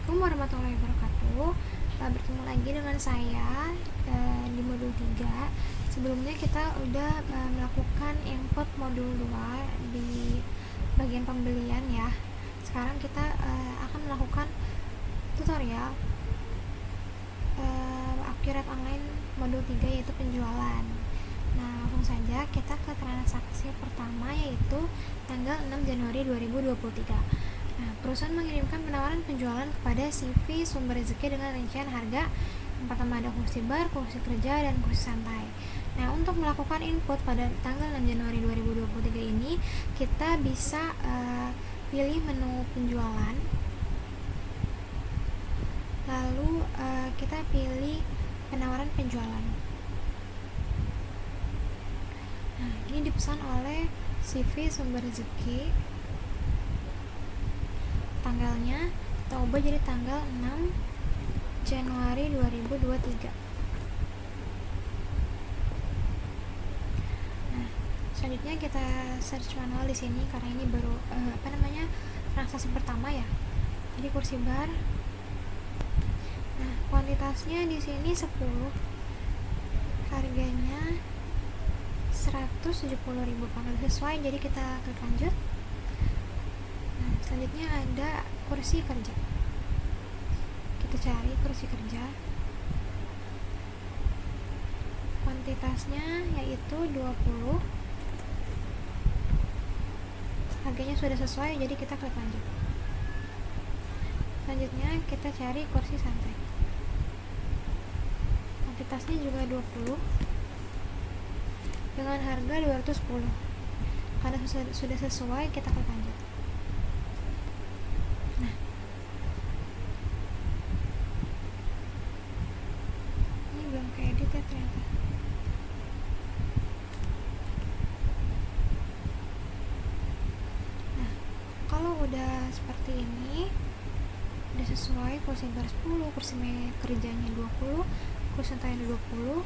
Assalamualaikum warahmatullahi wabarakatuh. Bertemu lagi dengan saya di modul 3. Sebelumnya kita udah melakukan input modul 2 di bagian pembelian ya. Sekarang kita akan melakukan tutorial Accurate Online modul 3 yaitu penjualan. Nah, langsung saja kita ke transaksi pertama yaitu tanggal 6 Januari 2023. Nah, perusahaan mengirimkan penawaran penjualan kepada CV Sumber Rezeki dengan rincian harga. Yang pertama ada kursi bar, kursi kerja, dan kursi santai. Nah, untuk melakukan input pada tanggal 6 Januari 2023 ini, kita bisa pilih menu penjualan. Lalu kita pilih penawaran penjualan. Nah, ini dipesan oleh CV Sumber Rezeki. Tanggalnya kita ubah jadi tanggal 6 Januari 2023. Nah, selanjutnya kita search manual di sini karena ini baru transaksi pertama ya. Jadi kursi bar. Nah, kuantitasnya di sini 10. Harganya 170.000 kalau sesuai, jadi kita klik lanjut. Nah, selanjutnya ada kursi kerja. Kita cari kursi kerja. Kuantitasnya yaitu 20. Harganya sudah sesuai, jadi kita klik lanjut. Selanjutnya kita cari kursi santai. Kuantitasnya juga 20 dengan harga 210. Karena sudah sesuai, kita klik lanjut. Nah, ini belum keedit ya ternyata. Nah, kalau udah seperti ini, udah sesuai, kursi bar 10, kursi kerjanya 20, kursi santainya 20,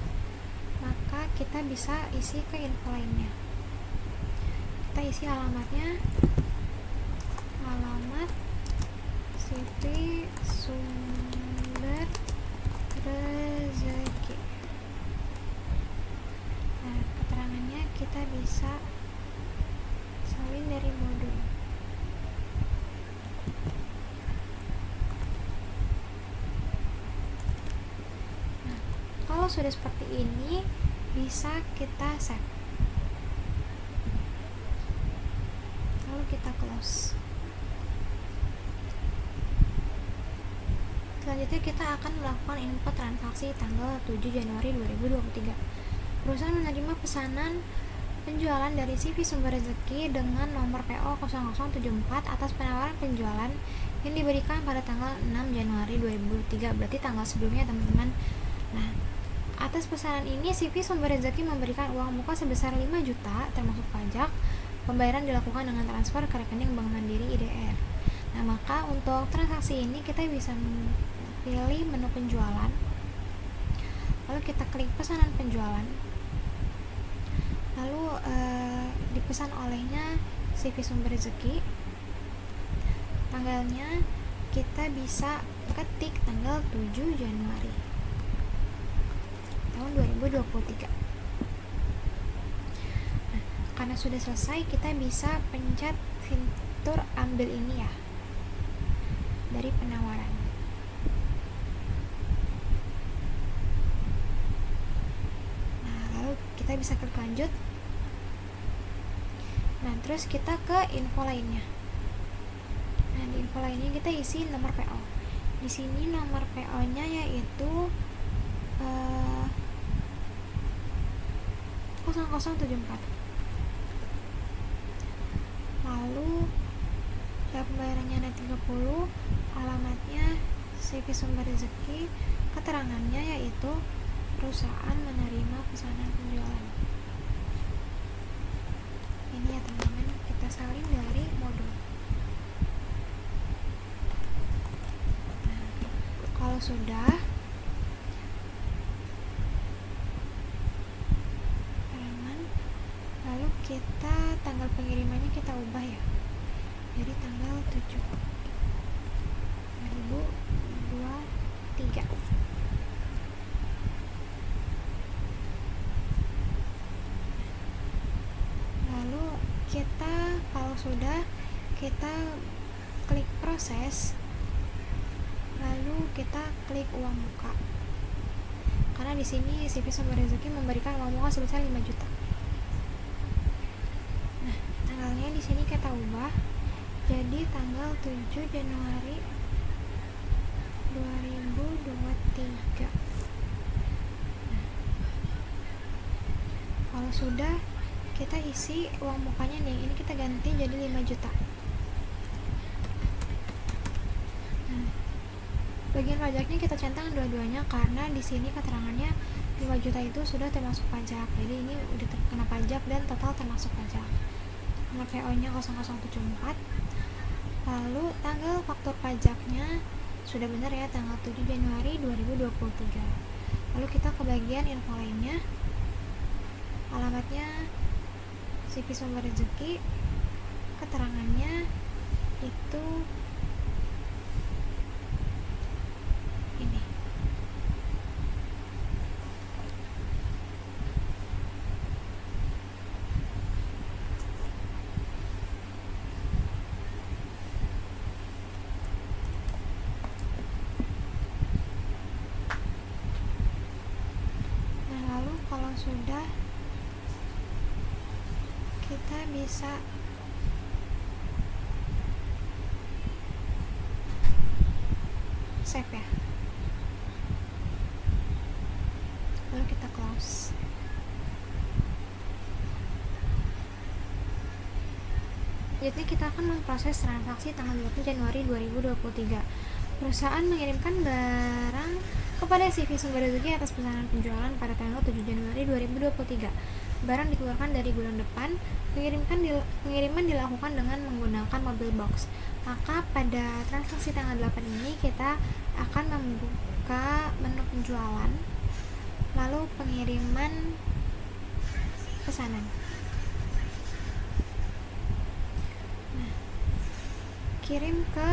maka kita bisa isi ke info lainnya. Kita isi alamatnya, alamat CV Sumber Rezeki. Nah, keterangannya kita bisa salin dari modul. Nah, kalau sudah seperti ini, bisa kita save. Lalu kita close. Selanjutnya kita akan melakukan input transaksi tanggal 7 Januari 2023. Perusahaan menerima pesanan penjualan dari CV Sumber Rezeki dengan nomor PO 0074 atas penawaran penjualan yang diberikan pada tanggal 6 Januari 2023, berarti tanggal sebelumnya teman-teman. Nah, atas pesanan ini CV Sumber Rezeki memberikan uang muka sebesar 5 juta termasuk pajak. Pembayaran dilakukan dengan transfer ke rekening Bank Mandiri IDR. Nah, maka untuk transaksi ini kita bisa pilih menu penjualan. Lalu kita klik pesanan penjualan. Lalu dipesan olehnya CV Sumber Rezeki. Tanggalnya kita bisa ketik tanggal 7 Januari tahun 2023. Nah, karena sudah selesai, kita bisa pencet fitur ambil ini ya dari penawaran. Nah, lalu kita bisa klik lanjut. Nah, terus kita ke info lainnya. Nah, di info lainnya kita isi nomor PO. Di sini nomor PO-nya yaitu 0074. Lalu cara pembayarannya ada 30, alamatnya CV Sumber Rezeki, keterangannya yaitu perusahaan menerima pesanan penjualan. Ini ya teman-teman, kita salin dari modul. Nah, kalau sudah, lalu kita tanggal pengirimannya kita ubah ya, jadi tanggal 7 2023. kita klik proses, lalu kita klik uang muka, karena di sini CV Sumber Rezeki memberikan uang muka sebesar 5 juta. Nah, tanggalnya di sini kita ubah jadi tanggal 7 Januari 2023. Nah, kalau sudah, kita isi uang mukanya nih, ini kita ganti jadi 5 juta. Nah, bagian pajaknya kita centang dua-duanya karena di sini keterangannya 5 juta itu sudah termasuk pajak, jadi ini udah terkena pajak dan total termasuk pajak. Nomor PO-nya 0074, lalu tanggal faktur pajaknya sudah benar ya, tanggal 7 Januari 2023. Lalu kita ke bagian info lainnya, alamatnya CV Sumber Rezeki, keterangannya itu ini. Nah, lalu kalau sudah, kita bisa save ya, lalu kita close. Jadi kita akan memproses transaksi tanggal 20 Januari 2023. Perusahaan mengirimkan barang kepada CV Sumber Rezeki atas pesanan penjualan pada tanggal 7 Januari 2023. Barang dikeluarkan dari gudang depan, pengiriman dilakukan dengan menggunakan mobil box. Maka pada transaksi tanggal 8 ini kita akan membuka menu penjualan, lalu pengiriman pesanan. Nah, kirim ke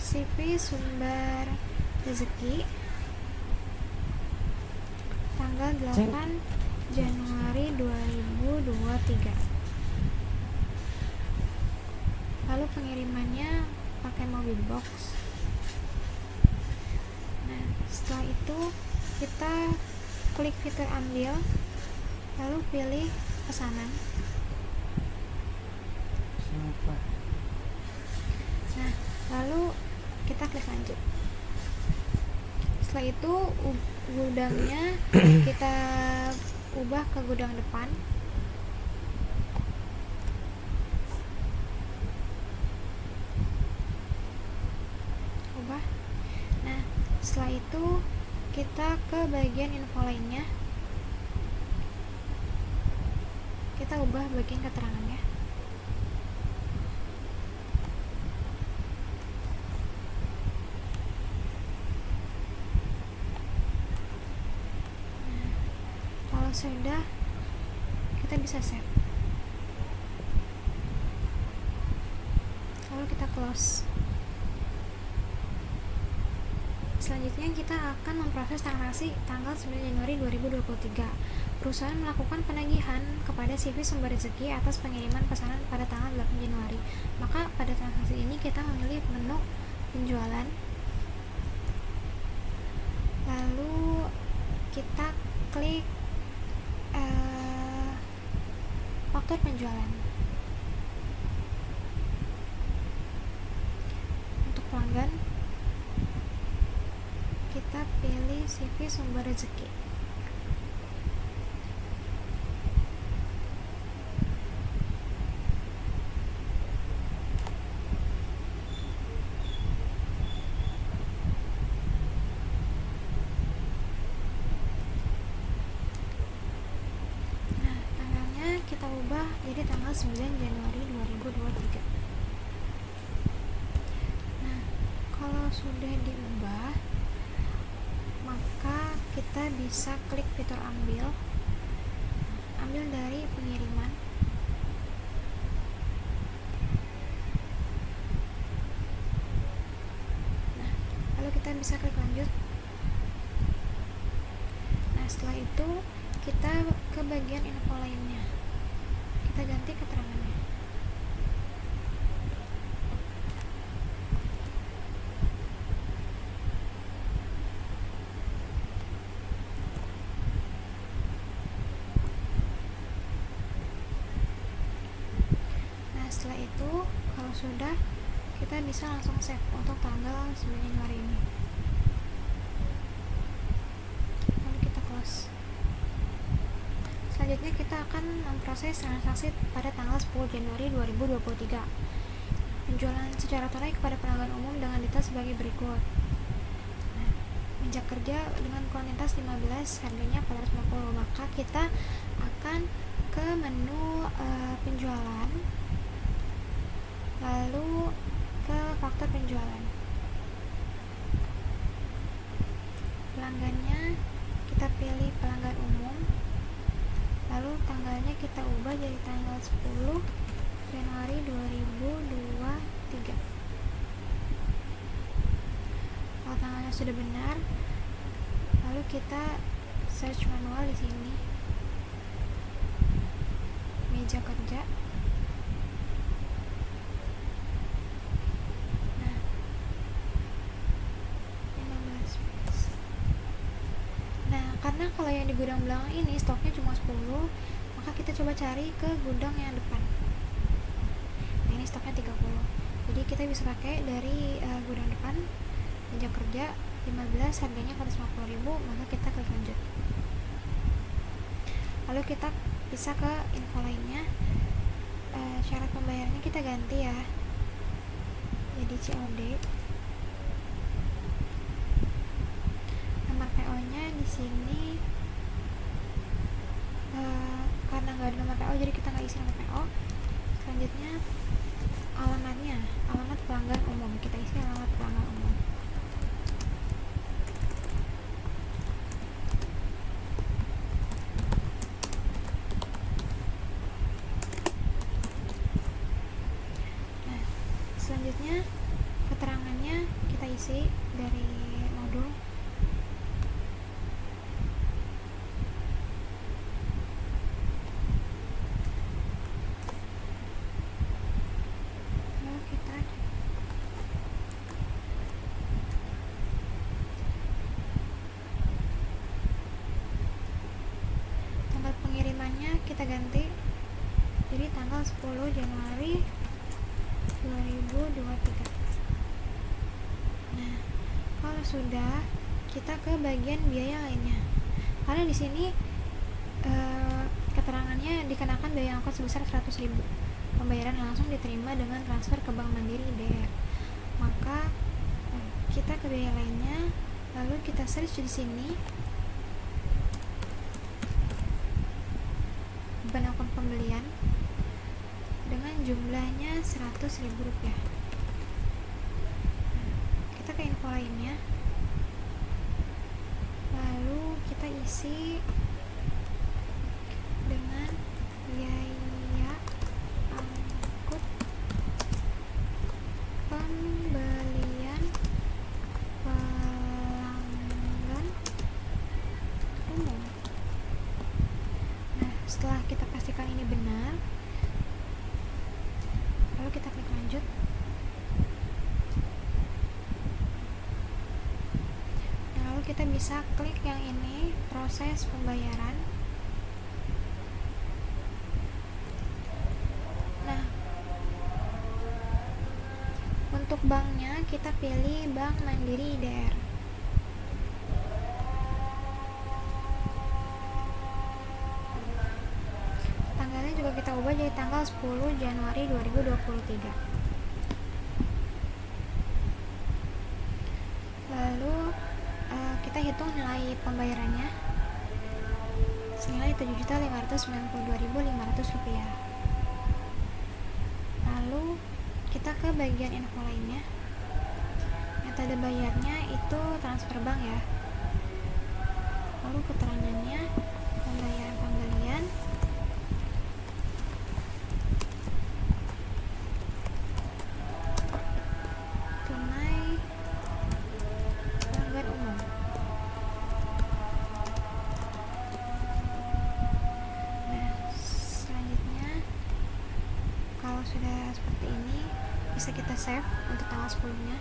CV Sumber Rezeki tanggal 8 Januari 2023. Lalu pengirimannya pakai mobil box. Nah, setelah itu kita klik fitur ambil, lalu pilih pesanan. Nah, lalu kita klik lanjut. Setelah itu gudangnya kita ubah ke gudang depan. Ubah. Nah, setelah itu kita ke bagian info lainnya. Kita ubah bagian keterangannya. Sudah, kita bisa save, lalu kita close. Selanjutnya kita akan memproses transaksi tanggal 9 Januari 2023. Perusahaan melakukan penagihan kepada CV Sumber Rezeki atas pengiriman pesanan pada tanggal 8 Januari. Maka pada transaksi ini kita memilih menu penjualan, lalu kita klik faktur penjualan. Untuk pelanggan, kita pilih CV Sumber Rezeki. Kita ubah jadi tanggal 9 Januari 2023. Nah, kalau sudah diubah, maka kita bisa klik fitur ambil dari pengiriman. Nah, lalu kita bisa klik lanjut. Nah, setelah itu kita ke bagian info lainnya. Kita ganti keterangannya. sudah, kita bisa langsung save untuk tanggal 9 Januari ini. Lalu kita close. Selanjutnya kita akan memproses transaksi pada tanggal 10 Januari 2023. Penjualan secara tunai kepada pelanggan umum dengan detail sebagai berikut. Nah, meja kerja dengan kuantitas 15, harganya 450. Maka kita akan ke menu penjualan, lalu ke faktur penjualan. Pelanggannya kita pilih pelanggan umum, lalu tanggalnya kita ubah jadi tanggal 10 Januari 2023. Kalau tanggalnya sudah benar, lalu kita search manual di sini, meja kerja. Nah, 15 piece. Nah, karena kalau yang di gudang belakang ini stoknya cuma 10, maka kita coba cari ke gudang yang depan. Nah, ini stoknya 30. Jadi kita bisa pakai dari gudang depan, meja kerja 15, harganya 450.000, maka kita klik lanjut. Lalu kita bisa ke info lainnya. Syarat pembayarannya kita ganti ya, jadi COD. Nomor PO nya di sini karena nggak ada nomor PO, jadi kita nggak isi nomor PO. Selanjutnya alamatnya, alamat pelanggan umum, kita isi alamat pelanggan umum. Selanjutnya keterangannya kita isi dari modul. Lalu kita tanggal pengirimannya kita ganti jadi tanggal 10 Januari 2023. Nah, kalau sudah, kita ke bagian biaya lainnya. Karena di sini keterangannya dikenakan biaya angkot sebesar 100.000. Pembayaran langsung diterima dengan transfer ke Bank Mandiri IDR. Maka kita ke biaya lainnya, lalu kita search di sini beban akun pembelian dengan jumlahnya 100.000 rupiah. Nah, kita ke info lainnya, lalu kita isi dengan biaya angkut pembelian pelanggan umum. Nah, setelah kita pastikan ini benar, lalu kita klik lanjut. Nah, lalu kita bisa klik yang ini, proses pembayaran. Nah, untuk banknya kita pilih Bank Mandiri IDR. Tanggalnya juga kita ubah jadi tanggal 10 Januari 2023. Lalu kita hitung nilai pembayarannya senilai 7.592.500 rupiah. Lalu kita ke bagian info lainnya. Metode bayarnya itu transfer bank ya. Lalu keterangannya, pembayaran pembelian, tunai, pelanggan umum. Nah, selanjutnya kalau sudah seperti ini bisa kita save untuk tanggal 10-nya.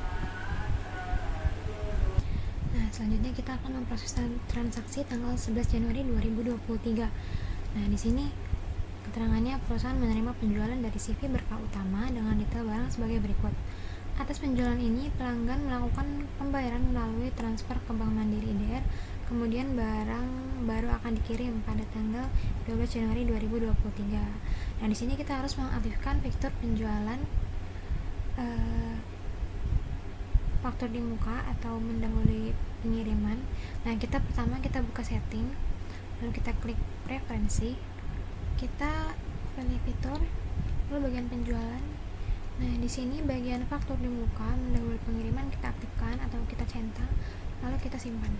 Nah, selanjutnya kita akan memproses transaksi tanggal 11 Januari 2023. Nah, di sini Keterangannya, perusahaan menerima penjualan dari CV berkah utama dengan detail barang sebagai berikut. Atas penjualan ini, pelanggan melakukan pembayaran melalui transfer ke Bank Mandiri IDR, kemudian barang baru akan dikirim pada tanggal 12 Januari 2023. Nah, di sini kita harus mengaktifkan fitur penjualan faktur di muka atau mendahului pengiriman. Nah, pertama kita buka setting, lalu kita klik preferensi, kita pilih fitur, lalu bagian penjualan. Nah, di sini bagian faktur di muka mendahului pengiriman kita aktifkan atau kita centang, lalu kita simpan.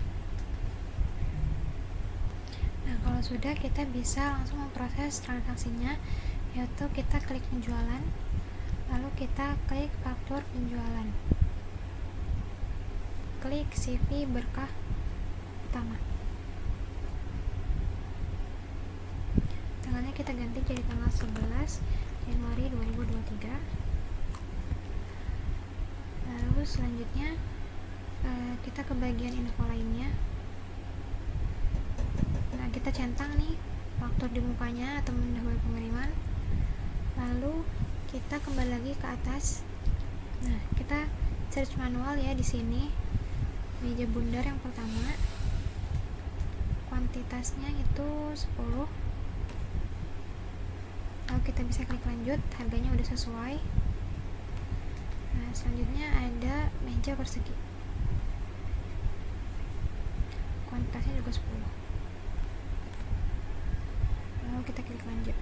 Nah, kalau sudah, kita bisa langsung memproses transaksinya, yaitu kita klik penjualan, lalu kita klik faktur penjualan, klik CV berkah utama. Tanggalnya kita ganti jadi tanggal 11 Januari 2023. Lalu selanjutnya kita ke bagian info lainnya. Nah, kita centang nih faktur di mukanya atau mendahului pengiriman. Lalu kita kembali lagi ke atas. Nah, kita search manual ya di sini. Meja bundar yang pertama, kuantitasnya itu 10. Lalu kita bisa klik lanjut, harganya udah sesuai. Nah, selanjutnya ada meja persegi, kuantitasnya juga 10. Lalu kita klik lanjut.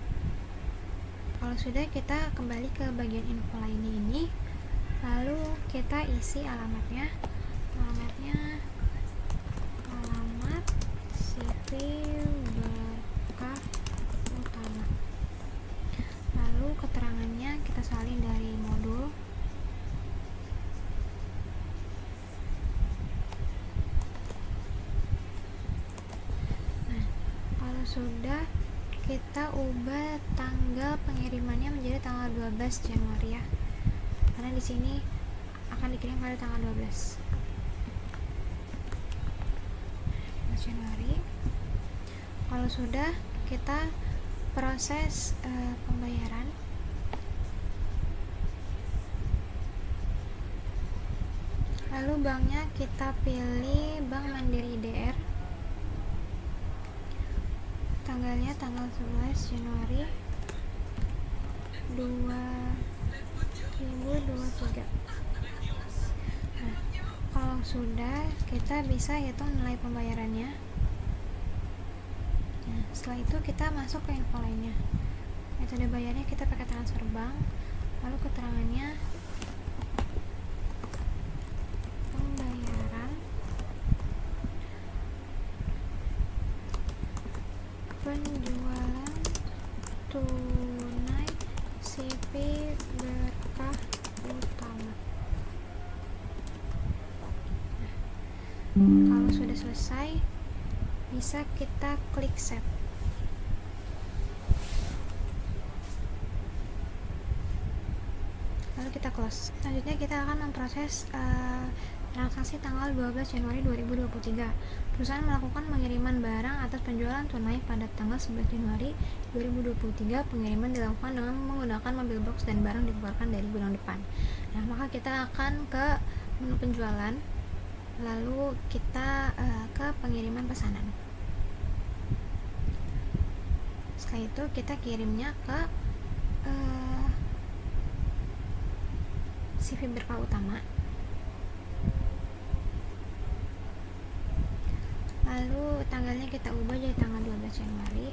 Kalau sudah, kita kembali ke bagian info lainnya ini, lalu kita isi alamatnya alamat CV berkah utama. Lalu keterangannya kita salin dari modul. Nah, kalau sudah, kita ubah tanggal pengirimannya menjadi tanggal 12 Januari ya, karena di sini akan dikirim pada tanggal 12 Januari. Kalau sudah, kita proses pembayaran. Lalu banknya kita pilih Bank Mandiri IDR. Tanggalnya tanggal 11 Januari 2023. Nah, kalau sudah, kita bisa hitung nilai pembayarannya. Nah, setelah itu kita masuk ke info lainnya. Metode bayarnya kita pakai transfer bank. Lalu keterangannya, pembayaran penjualan tunai CV berkah utama. Kalau sudah selesai, bisa kita klik save. Lalu kita close. Selanjutnya kita akan memproses transaksi tanggal 12 Januari 2023. Perusahaan melakukan pengiriman barang atas penjualan tunai pada tanggal 11 Januari 2023. Pengiriman dilakukan dengan menggunakan mobil box dan barang dikeluarkan dari gudang depan. Nah, maka kita akan ke menu penjualan, lalu kita ke pengiriman pesanan. Setelah itu kita kirimnya ke CV berkah utama. Lalu tanggalnya kita ubah jadi tanggal 12 Januari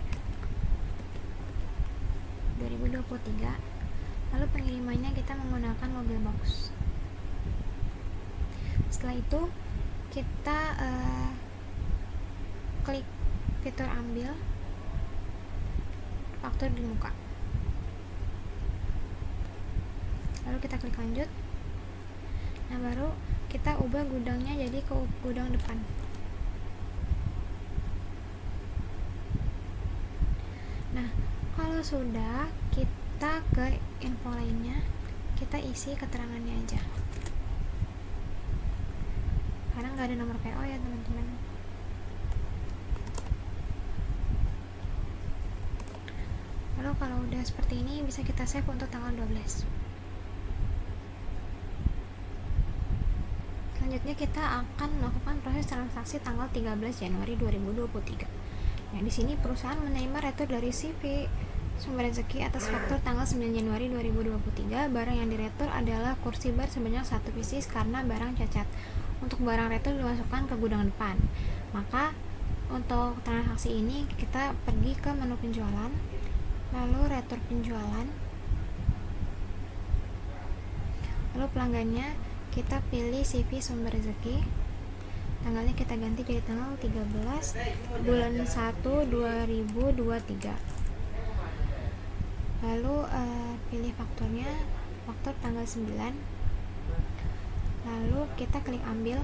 2023. Lalu pengirimannya kita menggunakan mobil box. Setelah itu kita klik fitur ambil faktur di muka, lalu kita klik lanjut. Nah, baru kita ubah gudangnya jadi ke gudang depan. Nah, kalau sudah, kita ke info lainnya, kita isi keterangannya aja, karena nggak ada nomor PO ya teman-teman. Lalu kalau udah seperti ini bisa kita save untuk tanggal 12. Selanjutnya kita akan melakukan proses transaksi tanggal 13 Januari 2023. Nah, di sini perusahaan menerima retur dari CV Sumber Rezeki atas faktur tanggal 9 Januari 2023. Barang yang diretur adalah kursi bar sebanyak 1 pieces karena barang cacat. Untuk barang retur dimasukkan ke gudang depan. Maka untuk transaksi ini kita pergi ke menu penjualan, lalu retur penjualan, lalu pelanggannya kita pilih CV Sumber Rezeki, tanggalnya kita ganti jadi tanggal 13 bulan 1 2023. Lalu pilih fakturnya, faktur tanggal 9, lalu kita klik ambil.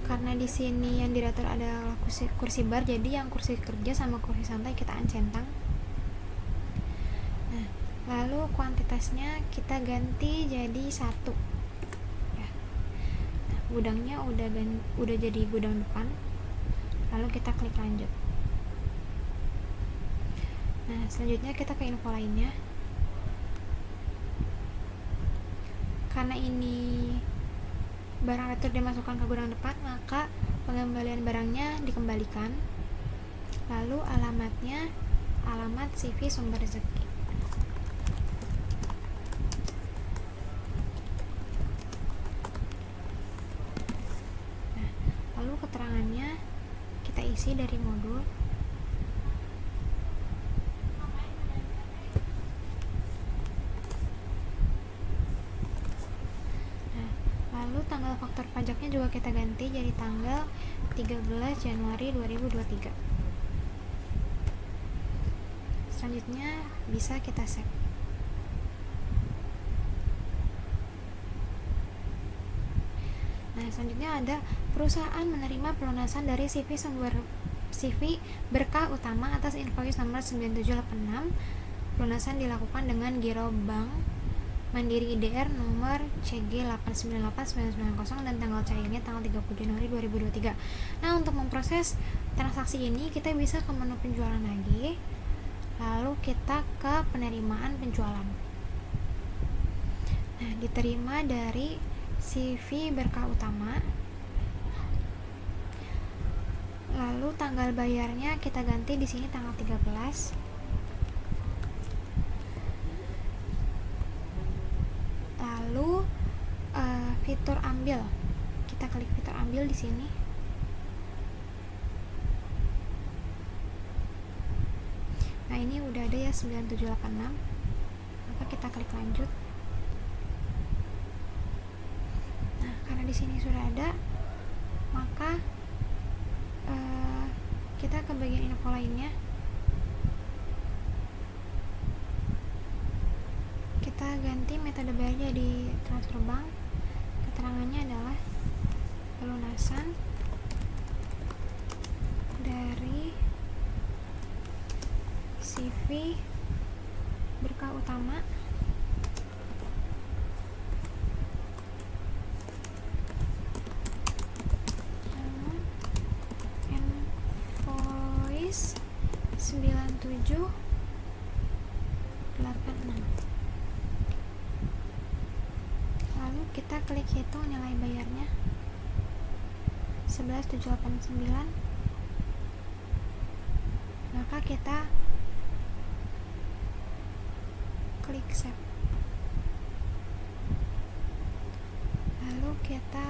Karena di sini yang diretur adalah kursi bar, jadi yang kursi kerja sama kursi santai kita uncentang. Nah, lalu kuantitasnya kita ganti jadi 1 ya. Nah, gudangnya udah jadi gudang depan, lalu kita klik lanjut. Nah, selanjutnya kita ke info lainnya. Karena ini barang retur dimasukkan ke gudang depan, maka pengembalian barangnya dikembalikan. Lalu alamatnya alamat CV Sumber Rezeki. Nah, lalu keterangannya kita isi dari modul. Lalu tanggal faktur pajaknya juga kita ganti jadi tanggal 13 Januari 2023. Selanjutnya bisa kita save. Nah, selanjutnya ada perusahaan menerima pelunasan dari CV berkah utama atas invoice nomor 9786. Pelunasan dilakukan dengan giro bank Mandiri IDR nomor CG 8989990 dan tanggal cairnya tanggal 30 Januari 2023. Nah, untuk memproses transaksi ini kita bisa ke menu penjualan lagi, lalu kita ke penerimaan penjualan. Nah, diterima dari CV berkah utama. Lalu tanggal bayarnya kita ganti di sini tanggal 13. Lalu fitur ambil, kita klik fitur ambil di sini. Nah, ini udah ada ya 9786, maka kita klik lanjut. Nah, karena di sini sudah ada, maka kita ke bagian info lainnya. Kita ganti metode bayar jadi transfer bank. Keterangannya adalah pelunasan dari CV berkah utama invoice 9786. Lalu kita klik hitung nilai bayarnya 11789. Maka kita klik save. Lalu kita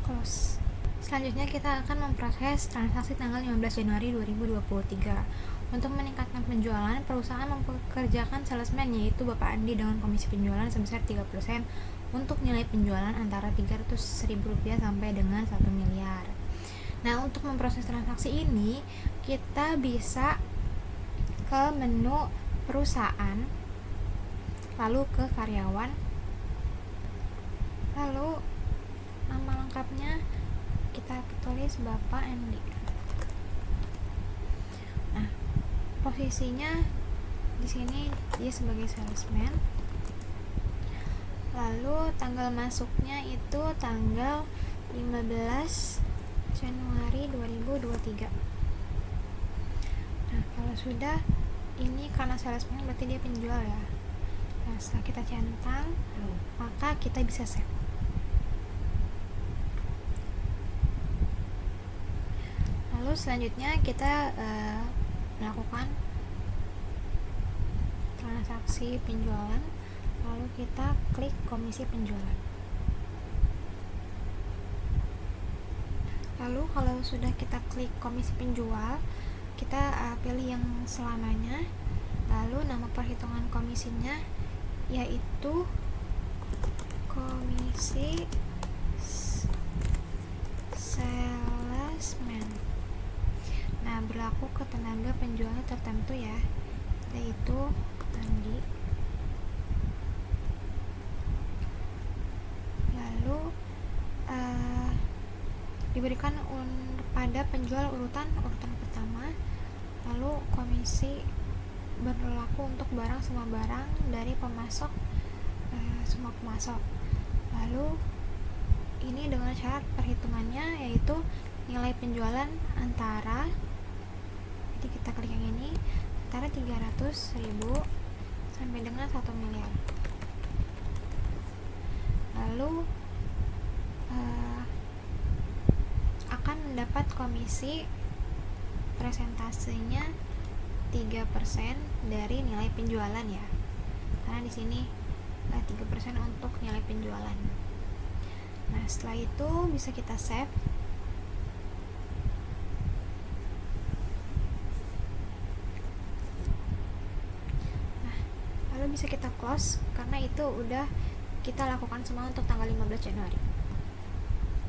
close. Selanjutnya kita akan memproses transaksi tanggal 15 Januari 2023. Untuk meningkatkan penjualan, perusahaan mempekerjakan salesman yaitu Bapak Andi dengan komisi penjualan sebesar 3% untuk nilai penjualan antara Rp300.000 sampai dengan 1 miliar. Nah, untuk memproses transaksi ini kita bisa ke menu perusahaan, lalu ke karyawan, lalu nama lengkapnya kita tulis Bapak Andi. Nah, posisinya di sini dia sebagai salesman. Lalu tanggal masuknya itu tanggal 15 Januari 2023. Nah, Kalau sudah, ini karena salesman berarti dia penjual ya. Nah, setelah kita centang, maka kita bisa save. Lalu selanjutnya kita melakukan transaksi penjualan, lalu kita klik komisi penjualan. Lalu kalau sudah kita klik komisi penjual, kita pilih yang selamanya, lalu nama perhitungan komisinya yaitu komisi salesman. Nah, berlaku ke tenaga penjualnya tertentu ya, yaitu Andi. Lalu diberikan pada penjual urutan pertama. Lalu komisi berlaku untuk barang semua barang dari pemasok, semua pemasok. Lalu ini dengan syarat perhitungannya yaitu nilai penjualan antara, jadi kita klik yang ini, antara 300.000 sampai dengan 1 miliar. Lalu akan mendapat komisi presentasenya 3% dari nilai penjualan ya, karena di sini 3% untuk nilai penjualan. Nah, setelah itu bisa kita save. Nah, lalu bisa kita close karena itu udah kita lakukan semua untuk tanggal 15 Januari.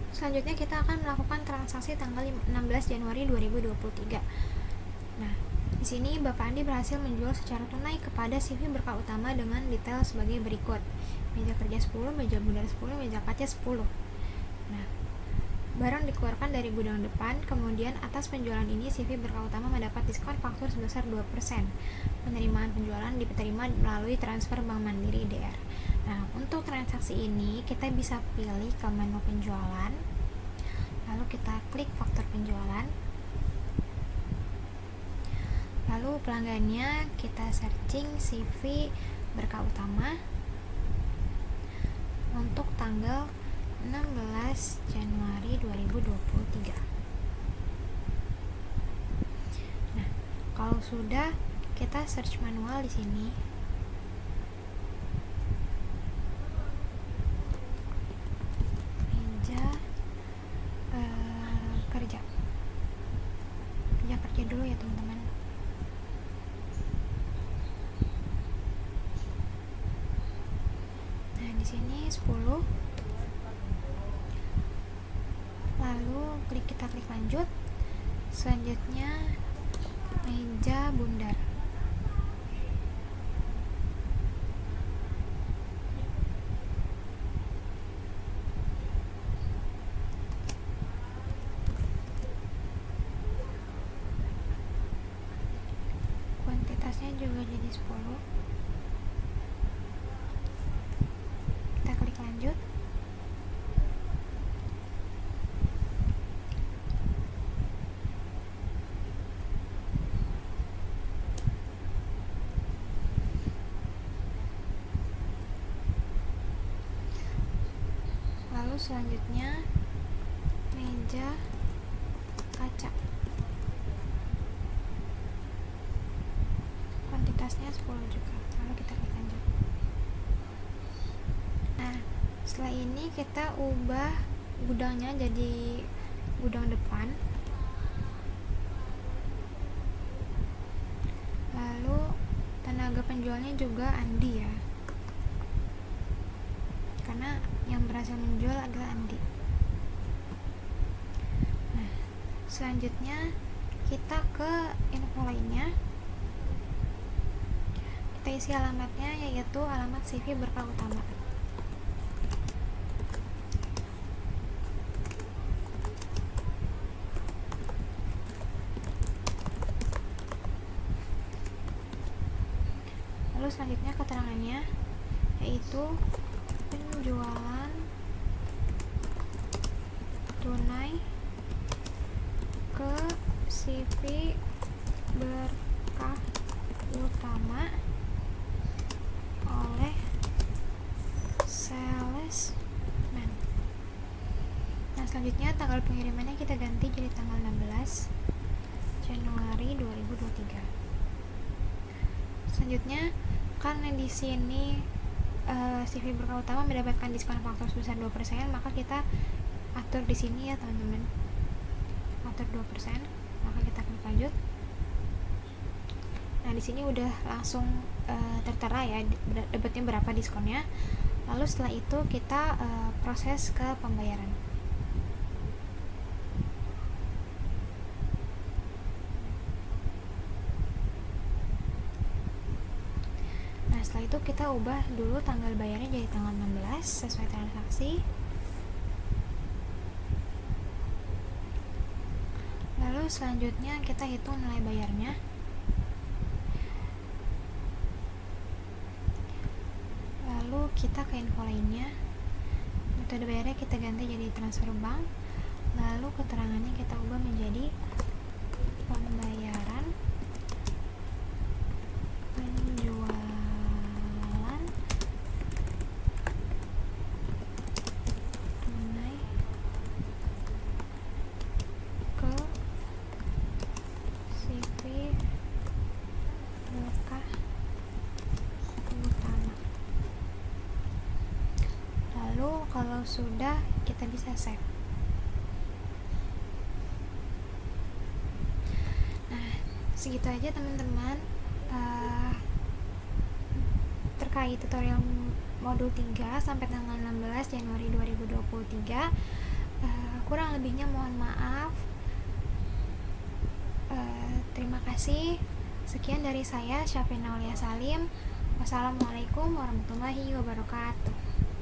Selanjutnya kita akan melakukan transaksi tanggal 16 Januari 2023. Nah, di sini Bapak Andi berhasil menjual secara tunai kepada CV berkah utama dengan detail sebagai berikut. Meja kerja 10, meja bundar 10, meja kaca 10. Nah, barang dikeluarkan dari gudang depan, kemudian atas penjualan ini CV berkah utama mendapat diskon faktur sebesar 2%. Penerimaan penjualan diterima melalui transfer Bank Mandiri DR. Nah, untuk transaksi ini kita bisa pilih ke menu penjualan, lalu kita klik faktur penjualan, lalu pelanggannya kita searching CV berkah utama untuk tanggal 16 Januari 2023. Nah, kalau sudah, kita search manual di sini. Kerja dulu ya teman-teman. Nah, di sini 10. Lalu kita klik lanjut. Selanjutnya meja bundar. Kuantitasnya juga jadi 10. Kita klik lanjut. Lalu selanjutnya meja kaca. Kuantitasnya 10 juga. Lalu kita klik lanjut. Nah, setelah ini kita ubah gudangnya jadi gudang depan. Lalu tenaga penjualnya juga Andi ya, karena yang berhasil menjual adalah Andi. Nah, selanjutnya kita ke info lainnya. Kita isi alamatnya, yaitu alamat CV berkah utama. Lalu selanjutnya keterangannya, yaitu penjualan tunai ke CV berkah pertama oleh salesman. Nah, selanjutnya tanggal pengirimannya kita ganti jadi tanggal 16 Januari 2023. Selanjutnya, karena di sini CV berkah utama mendapatkan diskon faktur sebesar 2%, maka kita atur di sini ya teman-teman. Atur 2%, maka kita klik lanjut. Nah, di sini udah langsung tertera ya dapatnya berapa diskonnya. Lalu setelah itu kita proses ke pembayaran. Nah, setelah itu kita ubah dulu tanggal bayarnya jadi tanggal 16 sesuai transaksi. Lalu selanjutnya kita hitung nilai bayarnya. Lalu kita ke info lainnya. Metode bayarnya kita ganti jadi transfer bank. Lalu keterangannya kita ubah menjadi pembayaran penjualan tunai ke CV berkah utama. Lalu kalau sudah, kita bisa save. Nah, segitu aja teman-teman terkait tutorial modul 3 sampai tanggal 16 Januari 2023. Kurang lebihnya mohon maaf. Terima kasih. Sekian dari saya, Syafina Aulia Salim. Wassalamualaikum warahmatullahi wabarakatuh.